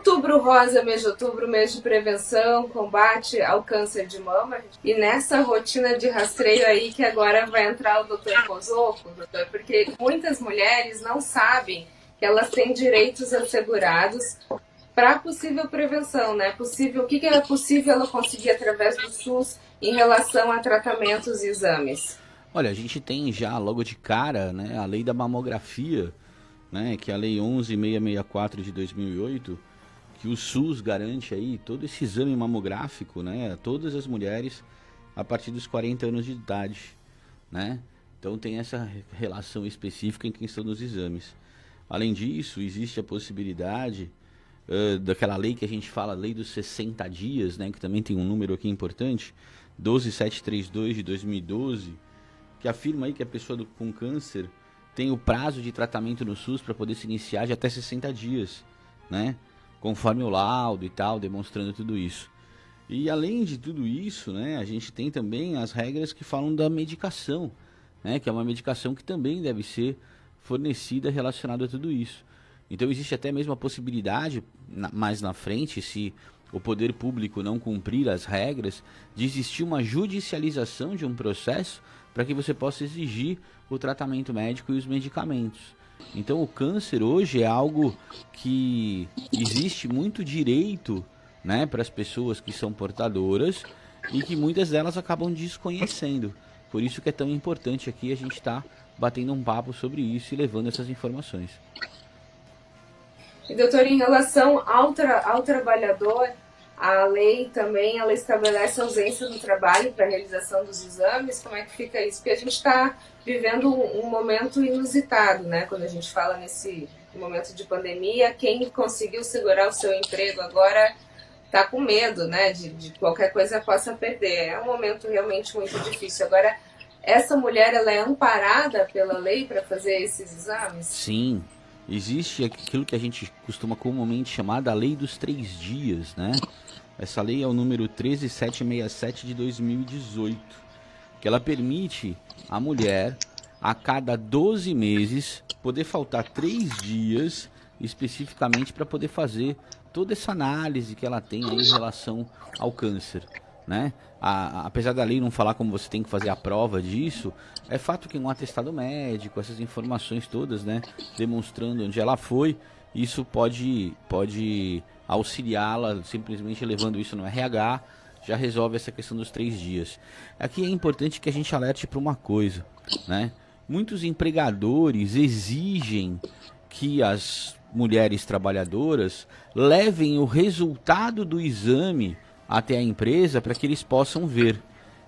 Outubro Rosa, mês de outubro, mês de prevenção, combate ao câncer de mama. E nessa rotina de rastreio aí que agora vai entrar o doutor Pozoco, doutor, porque muitas mulheres não sabem que elas têm direitos assegurados para possível prevenção, né? O que é possível ela conseguir através do SUS em relação a tratamentos e exames? Olha, a gente tem já logo de cara, né, a lei da mamografia, né, que é a lei 11.664 de 2008, que o SUS garante aí todo esse exame mamográfico, né, a todas as mulheres a partir dos 40 anos de idade, né? Então tem essa relação específica em questão dos exames. Além disso, existe a possibilidade daquela lei que a gente fala, lei dos 60 dias, né, que também tem um número aqui importante, 12732 de 2012, que afirma aí que a pessoa com câncer tem o prazo de tratamento no SUS para poder se iniciar de até 60 dias, né? Conforme o laudo e tal, demonstrando tudo isso. E além de tudo isso, né, a gente tem também as regras que falam da medicação, né, que é uma medicação que também deve ser fornecida relacionada a tudo isso. Então existe até mesmo a possibilidade, mais na frente, se o poder público não cumprir as regras, de existir uma judicialização de um processo para que você possa exigir o tratamento médico e os medicamentos. Então o câncer hoje é algo que existe muito direito, né, para as pessoas que são portadoras e que muitas delas acabam desconhecendo. Por isso que é tão importante aqui a gente estar batendo um papo sobre isso e levando essas informações. E, doutor, em relação ao trabalhador, a lei também ela estabelece a ausência do trabalho para a realização dos exames. Como é que fica isso? Porque a gente está vivendo um momento inusitado, né? Quando a gente fala nesse momento de pandemia, quem conseguiu segurar o seu emprego agora está com medo, né? De qualquer coisa possa perder. É um momento realmente muito difícil. Agora, essa mulher ela é amparada pela lei para fazer esses exames? Sim, existe aquilo que a gente costuma comumente chamar da lei dos 3 dias, né? Essa lei é o número 13767 de 2018, que ela permite à mulher, a cada 12 meses, poder faltar 3 dias especificamente para poder fazer toda essa análise que ela tem aí em relação ao câncer, né? Apesar da lei não falar como você tem que fazer a prova disso, é fato que um atestado médico, essas informações todas, né, demonstrando onde ela foi, isso pode auxiliá-la, simplesmente levando isso no RH, já resolve essa questão dos 3 dias. Aqui é importante que a gente alerte para uma coisa, né? Muitos empregadores exigem que as mulheres trabalhadoras levem o resultado do exame até a empresa para que eles possam ver.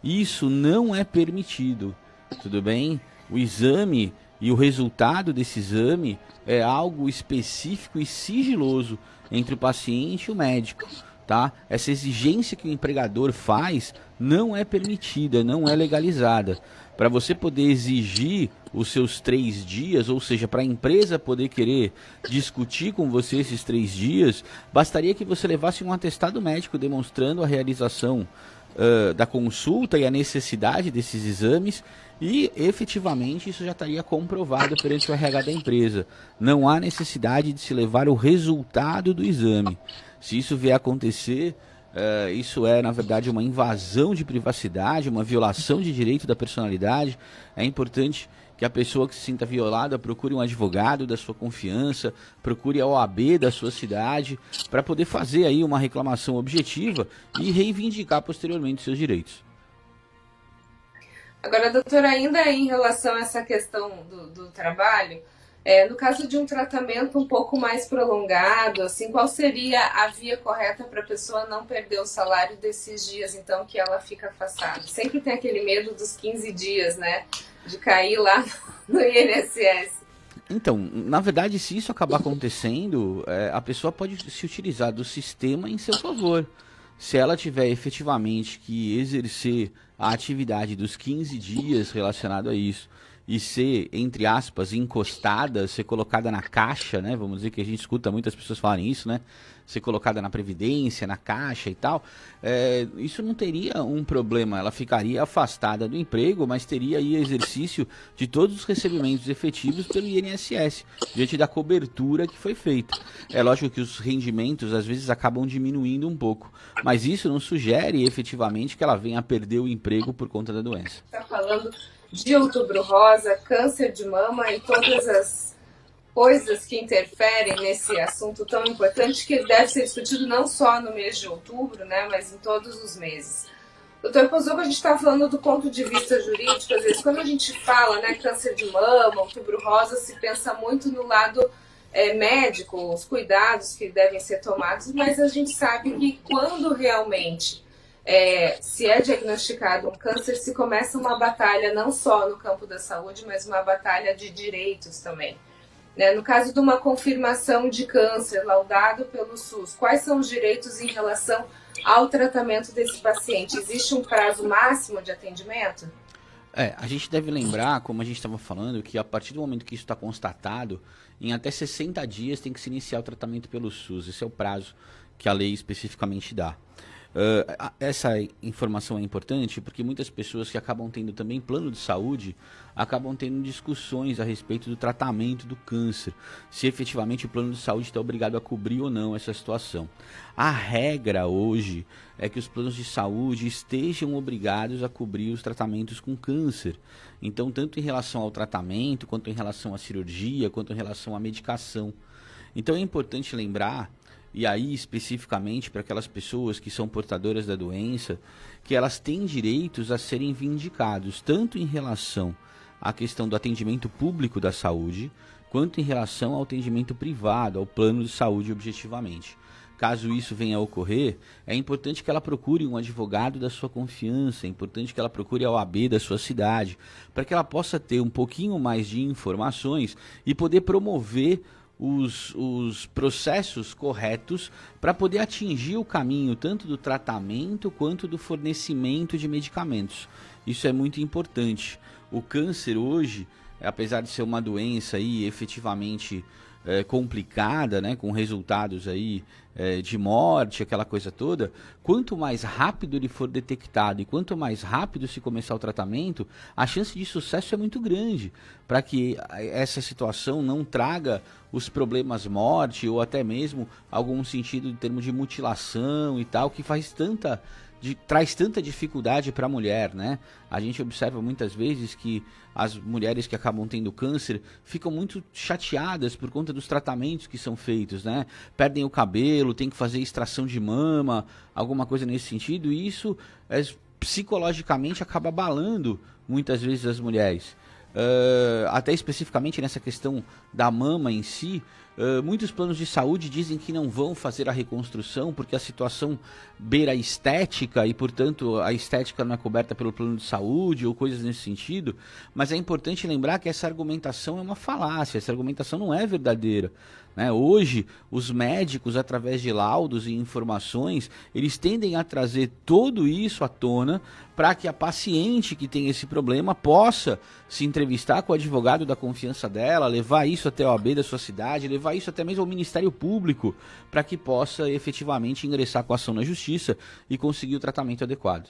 Isso não é permitido, tudo bem? O exame e o resultado desse exame é algo específico e sigiloso entre o paciente e o médico, tá? Essa exigência que o empregador faz não é permitida, não é legalizada. Para você poder exigir os seus 3 dias, ou seja, para a empresa poder querer discutir com você esses 3 dias, bastaria que você levasse um atestado médico demonstrando a realização da consulta e a necessidade desses exames, e efetivamente isso já estaria comprovado perante o RH da empresa. Não há necessidade de se levar o resultado do exame. Se isso vier a acontecer, isso é na verdade uma invasão de privacidade, uma violação de direito da personalidade. É importante que a pessoa que se sinta violada procure um advogado da sua confiança, procure a OAB da sua cidade, para poder fazer aí uma reclamação objetiva e reivindicar posteriormente seus direitos. Agora, doutora, ainda em relação a essa questão do trabalho, no caso de um tratamento um pouco mais prolongado, assim, qual seria a via correta para a pessoa não perder o salário desses dias, então, que ela fica afastada? Sempre tem aquele medo dos 15 dias, né? De cair lá no INSS. Então, na verdade, se isso acabar acontecendo, a pessoa pode se utilizar do sistema em seu favor. Se ela tiver efetivamente que exercer a atividade dos 15 dias relacionado a isso, e ser, entre aspas, encostada, ser colocada na caixa, né? Vamos dizer que a gente escuta muitas pessoas falarem isso, né? Ser colocada na Previdência, na caixa e tal, isso não teria um problema, ela ficaria afastada do emprego, mas teria aí exercício de todos os recebimentos efetivos pelo INSS, diante da cobertura que foi feita. É lógico que os rendimentos às vezes acabam diminuindo um pouco, mas isso não sugere efetivamente que ela venha a perder o emprego por conta da doença. Está falando de Outubro Rosa, câncer de mama e todas as coisas que interferem nesse assunto tão importante que deve ser discutido não só no mês de outubro, né, mas em todos os meses. Doutor Pozzocco, a gente está falando do ponto de vista jurídico, às vezes quando a gente fala, né, câncer de mama, Outubro Rosa, se pensa muito no lado médico, os cuidados que devem ser tomados, mas a gente sabe que quando realmente se é diagnosticado um câncer, se começa uma batalha não só no campo da saúde, mas uma batalha de direitos também. No caso de uma confirmação de câncer laudado pelo SUS, quais são os direitos em relação ao tratamento desse paciente? Existe um prazo máximo de atendimento? A gente deve lembrar, como a gente estava falando, que a partir do momento que isso está constatado, em até 60 dias tem que se iniciar o tratamento pelo SUS. Esse é o prazo que a lei especificamente dá. Essa informação é importante porque muitas pessoas que acabam tendo também plano de saúde acabam tendo discussões a respeito do tratamento do câncer, se efetivamente o plano de saúde está obrigado a cobrir ou não essa situação. A regra hoje é que os planos de saúde estejam obrigados a cobrir os tratamentos com câncer. Então, tanto em relação ao tratamento, quanto em relação à cirurgia, quanto em relação à medicação. Então é importante lembrar, e aí especificamente para aquelas pessoas que são portadoras da doença, que elas têm direitos a serem vindicados, tanto em relação à questão do atendimento público da saúde, quanto em relação ao atendimento privado, ao plano de saúde objetivamente. Caso isso venha a ocorrer, é importante que ela procure um advogado da sua confiança, é importante que ela procure a OAB da sua cidade, para que ela possa ter um pouquinho mais de informações e poder promover os processos corretos para poder atingir o caminho tanto do tratamento quanto do fornecimento de medicamentos. Isso é muito importante. O câncer hoje, apesar de ser uma doença aí efetivamente complicada, né, com resultados aí de morte, aquela coisa toda, quanto mais rápido ele for detectado e quanto mais rápido se começar o tratamento, a chance de sucesso é muito grande para que essa situação não traga os problemas morte ou até mesmo algum sentido em termos de mutilação e tal, que traz tanta dificuldade para a mulher, né? A gente observa muitas vezes que as mulheres que acabam tendo câncer ficam muito chateadas por conta dos tratamentos que são feitos, né? Perdem o cabelo, tem que fazer extração de mama, alguma coisa nesse sentido, e isso psicologicamente acaba abalando muitas vezes as mulheres. Até especificamente nessa questão da mama em si, muitos planos de saúde dizem que não vão fazer a reconstrução porque a situação beira a estética e, portanto, a estética não é coberta pelo plano de saúde ou coisas nesse sentido, mas é importante lembrar que essa argumentação é uma falácia, essa argumentação não é verdadeira. Hoje, os médicos, através de laudos e informações, eles tendem a trazer tudo isso à tona para que a paciente que tem esse problema possa se entrevistar com o advogado da confiança dela, levar isso até a OAB da sua cidade, levar isso até mesmo ao Ministério Público, para que possa efetivamente ingressar com a ação na justiça e conseguir o tratamento adequado.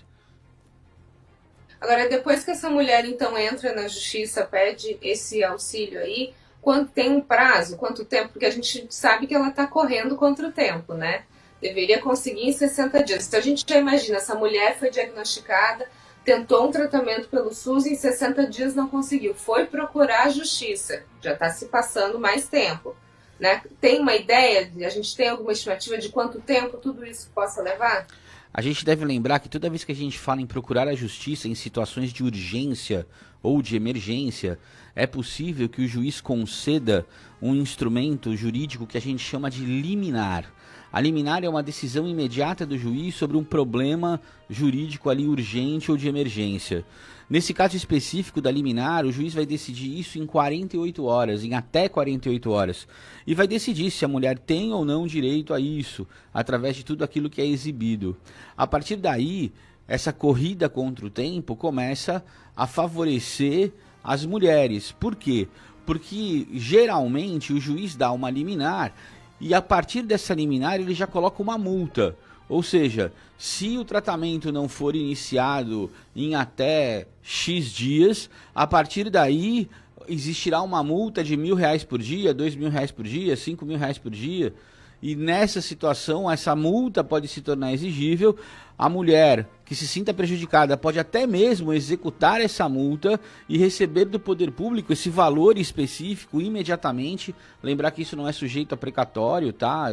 Agora, depois que essa mulher então entra na justiça, pede esse auxílio aí, quanto tem um prazo, quanto tempo? Porque a gente sabe que ela está correndo contra o tempo, né? Deveria conseguir em 60 dias. Então a gente já imagina, essa mulher foi diagnosticada, tentou um tratamento pelo SUS e em 60 dias não conseguiu. Foi procurar a justiça, já está se passando mais tempo, né? Tem uma ideia, a gente tem alguma estimativa de quanto tempo tudo isso possa levar? A gente deve lembrar que toda vez que a gente fala em procurar a justiça em situações de urgência ou de emergência, é possível que o juiz conceda um instrumento jurídico que a gente chama de liminar. A liminar é uma decisão imediata do juiz sobre um problema jurídico ali urgente ou de emergência. Nesse caso específico da liminar, o juiz vai decidir isso em 48 horas, em até 48 horas. E vai decidir se a mulher tem ou não direito a isso, através de tudo aquilo que é exibido. A partir daí, essa corrida contra o tempo começa a favorecer as mulheres. Por quê? Porque geralmente o juiz dá uma liminar e a partir dessa liminar ele já coloca uma multa. Ou seja, se o tratamento não for iniciado em até X dias, a partir daí existirá uma multa de R$1.000 por dia, R$2.000 por dia, R$5.000 por dia. E nessa situação, essa multa pode se tornar exigível. A mulher que se sinta prejudicada pode até mesmo executar essa multa e receber do poder público esse valor específico imediatamente. Lembrar que isso não é sujeito a precatório, tá?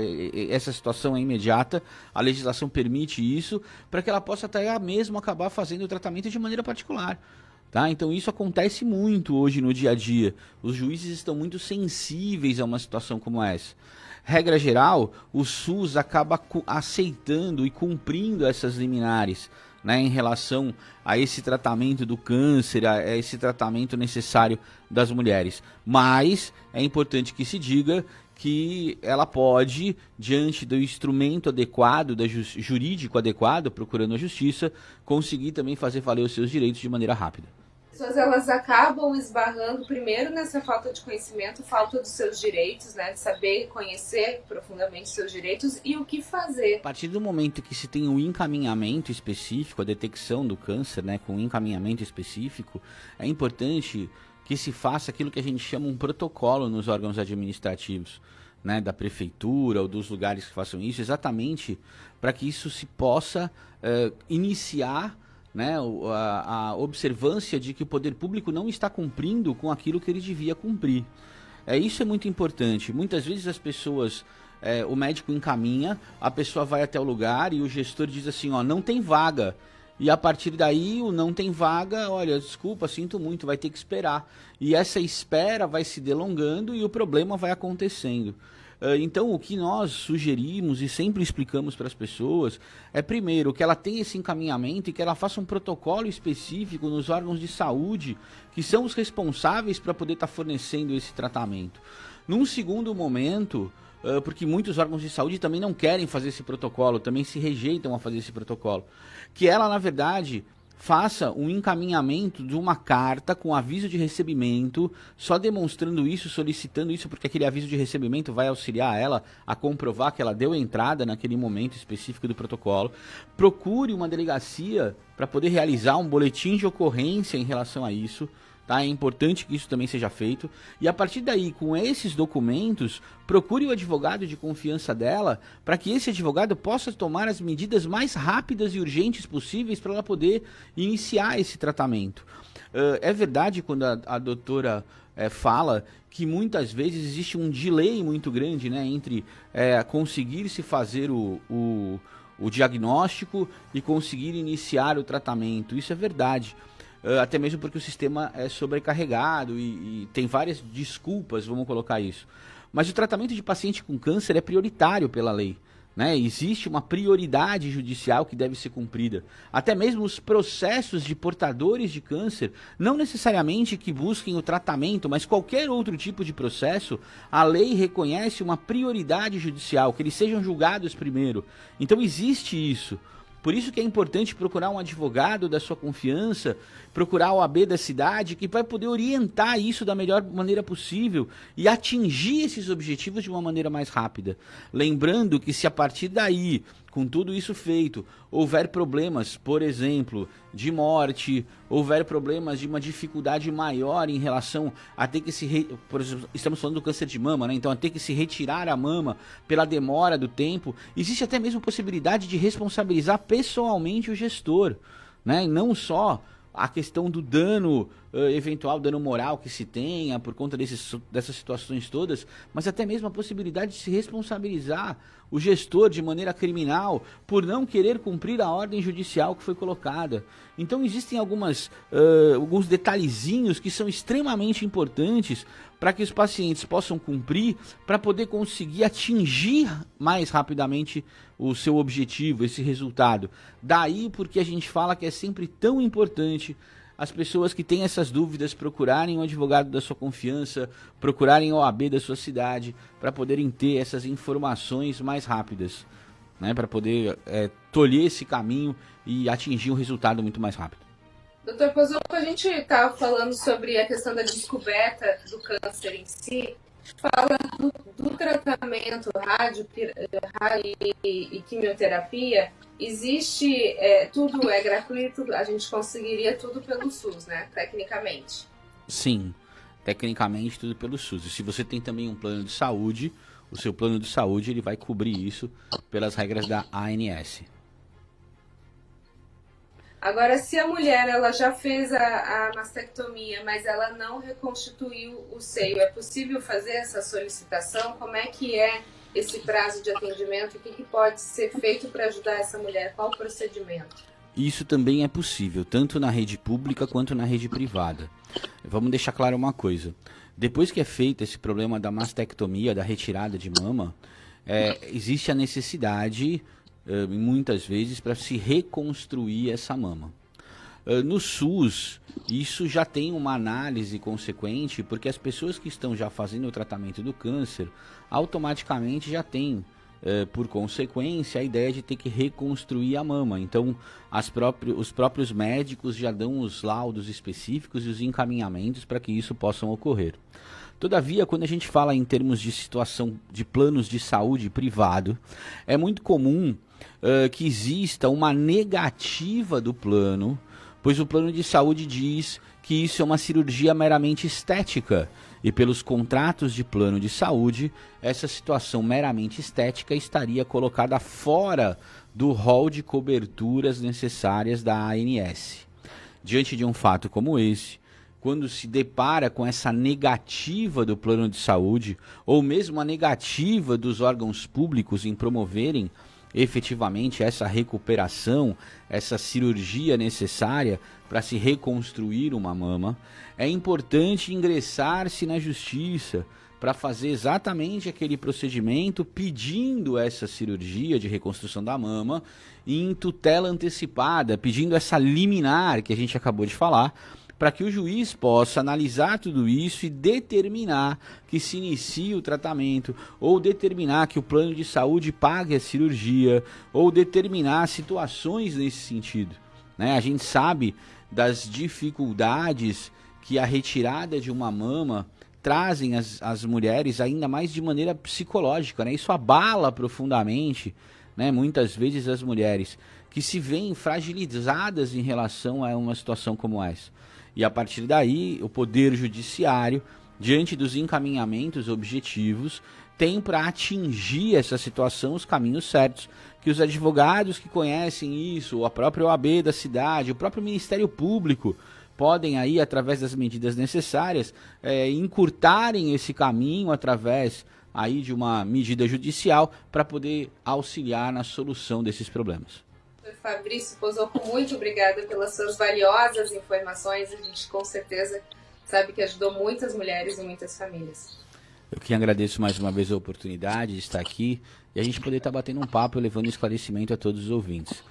Essa situação é imediata, a legislação permite isso, para que ela possa até mesmo acabar fazendo o tratamento de maneira particular. Tá? Então isso acontece muito hoje no dia a dia. Os juízes estão muito sensíveis a uma situação como essa. Regra geral, o SUS acaba aceitando e cumprindo essas liminares, né, em relação a esse tratamento do câncer, a esse tratamento necessário das mulheres. Mas é importante que se diga que ela pode, diante do instrumento adequado, jurídico adequado, procurando a justiça, conseguir também fazer valer os seus direitos de maneira rápida. As pessoas elas acabam esbarrando primeiro nessa falta de conhecimento, falta dos seus direitos, né, de saber conhecer profundamente os seus direitos e o que fazer. A partir do momento que se tem um encaminhamento específico, a detecção do câncer, né, com um encaminhamento específico, é importante que se faça aquilo que a gente chama um protocolo nos órgãos administrativos, né, da prefeitura ou dos lugares que façam isso, exatamente para que isso se possa iniciar, né, a observância de que o poder público não está cumprindo com aquilo que ele devia cumprir. Isso é muito importante. Muitas vezes as pessoas, o médico encaminha, a pessoa vai até o lugar e o gestor diz assim, ó, não tem vaga. E a partir daí, o não tem vaga, olha, desculpa, sinto muito, vai ter que esperar. E essa espera vai se delongando e o problema vai acontecendo. Então, o que nós sugerimos e sempre explicamos para as pessoas é, primeiro, que ela tenha esse encaminhamento e que ela faça um protocolo específico nos órgãos de saúde, que são os responsáveis para poder estar fornecendo esse tratamento. Num segundo momento, porque muitos órgãos de saúde também não querem fazer esse protocolo, também se rejeitam a fazer esse protocolo, que ela, na verdade, faça um encaminhamento de uma carta com aviso de recebimento, só demonstrando isso, solicitando isso, porque aquele aviso de recebimento vai auxiliar ela a comprovar que ela deu entrada naquele momento específico do protocolo. Procure uma delegacia para poder realizar um boletim de ocorrência em relação a isso. Tá? É importante que isso também seja feito. E a partir daí, com esses documentos, procure o advogado de confiança dela para que esse advogado possa tomar as medidas mais rápidas e urgentes possíveis para ela poder iniciar esse tratamento. É verdade quando a doutora fala que muitas vezes existe um delay muito grande, né, entre conseguir se fazer o diagnóstico e conseguir iniciar o tratamento. Isso é verdade. Até mesmo porque o sistema é sobrecarregado e tem várias desculpas, vamos colocar isso. Mas o tratamento de paciente com câncer é prioritário pela lei, né? Existe uma prioridade judicial que deve ser cumprida. Até mesmo os processos de portadores de câncer, não necessariamente que busquem o tratamento, mas qualquer outro tipo de processo, a lei reconhece uma prioridade judicial, que eles sejam julgados primeiro. Então existe isso. Por isso que é importante procurar um advogado da sua confiança, procurar o OAB da cidade, que vai poder orientar isso da melhor maneira possível e atingir esses objetivos de uma maneira mais rápida. Lembrando que se a partir daí, com tudo isso feito, houver problemas, por exemplo, de morte, houver problemas de uma dificuldade maior em relação a ter que por exemplo, estamos falando do câncer de mama, né? Então a ter que se retirar a mama pela demora do tempo, existe até mesmo possibilidade de responsabilizar pessoalmente o gestor, né? E não só a questão do dano, eventual dano moral que se tenha por conta dessas situações todas, mas até mesmo a possibilidade de se responsabilizar o gestor de maneira criminal por não querer cumprir a ordem judicial que foi colocada. Então existem alguns detalhezinhos que são extremamente importantes para que os pacientes possam cumprir, para poder conseguir atingir mais rapidamente o seu objetivo, esse resultado. Daí porque a gente fala que é sempre tão importante as pessoas que têm essas dúvidas procurarem um advogado da sua confiança, procurarem a OAB da sua cidade, para poderem ter essas informações mais rápidas, né, para poder tolher esse caminho e atingir um resultado muito mais rápido. Doutor Pozzolco, a gente estava falando sobre a questão da descoberta do câncer em si, fala do tratamento rádio e quimioterapia. Existe, tudo é gratuito, a gente conseguiria tudo pelo SUS, né, tecnicamente? Sim, tecnicamente tudo pelo SUS. E se você tem também um plano de saúde, o seu plano de saúde ele vai cobrir isso pelas regras da ANS. Agora, se a mulher ela já fez a mastectomia, mas ela não reconstituiu o seio, é possível fazer essa solicitação? Como é que é esse prazo de atendimento? O que pode ser feito para ajudar essa mulher? Qual o procedimento? Isso também é possível, tanto na rede pública quanto na rede privada. Vamos deixar claro uma coisa. Depois que é feito esse problema da mastectomia, da retirada de mama, existe a necessidade, muitas vezes, para se reconstruir essa mama. No SUS, isso já tem uma análise consequente, porque as pessoas que estão já fazendo o tratamento do câncer, automaticamente já têm, por consequência, a ideia de ter que reconstruir a mama. Então, os próprios médicos já dão os laudos específicos e os encaminhamentos para que isso possa ocorrer. Todavia, quando a gente fala em termos de situação de planos de saúde privado, é muito comum que exista uma negativa do plano, pois o plano de saúde diz que isso é uma cirurgia meramente estética e pelos contratos de plano de saúde, essa situação meramente estética estaria colocada fora do rol de coberturas necessárias da ANS. Diante de um fato como esse, quando se depara com essa negativa do plano de saúde, ou mesmo a negativa dos órgãos públicos em promoverem efetivamente essa recuperação, essa cirurgia necessária para se reconstruir uma mama, é importante ingressar-se na justiça para fazer exatamente aquele procedimento pedindo essa cirurgia de reconstrução da mama em tutela antecipada, pedindo essa liminar que a gente acabou de falar, para que o juiz possa analisar tudo isso e determinar que se inicie o tratamento, ou determinar que o plano de saúde pague a cirurgia, ou determinar situações nesse sentido, né? A gente sabe das dificuldades que a retirada de uma mama trazem as mulheres, ainda mais de maneira psicológica, né? Isso abala profundamente, né, muitas vezes as mulheres que se veem fragilizadas em relação a uma situação como essa. E a partir daí, o Poder Judiciário, diante dos encaminhamentos objetivos, tem para atingir essa situação os caminhos certos, que os advogados que conhecem isso, a própria OAB da cidade, o próprio Ministério Público, podem aí, através das medidas necessárias, encurtarem esse caminho através aí de uma medida judicial para poder auxiliar na solução desses problemas. Fabrício Pozzolco, muito obrigada pelas suas valiosas informações. A gente com certeza sabe que ajudou muitas mulheres e muitas famílias. Eu que agradeço mais uma vez a oportunidade de estar aqui e a gente poder estar batendo um papo e levando esclarecimento a todos os ouvintes.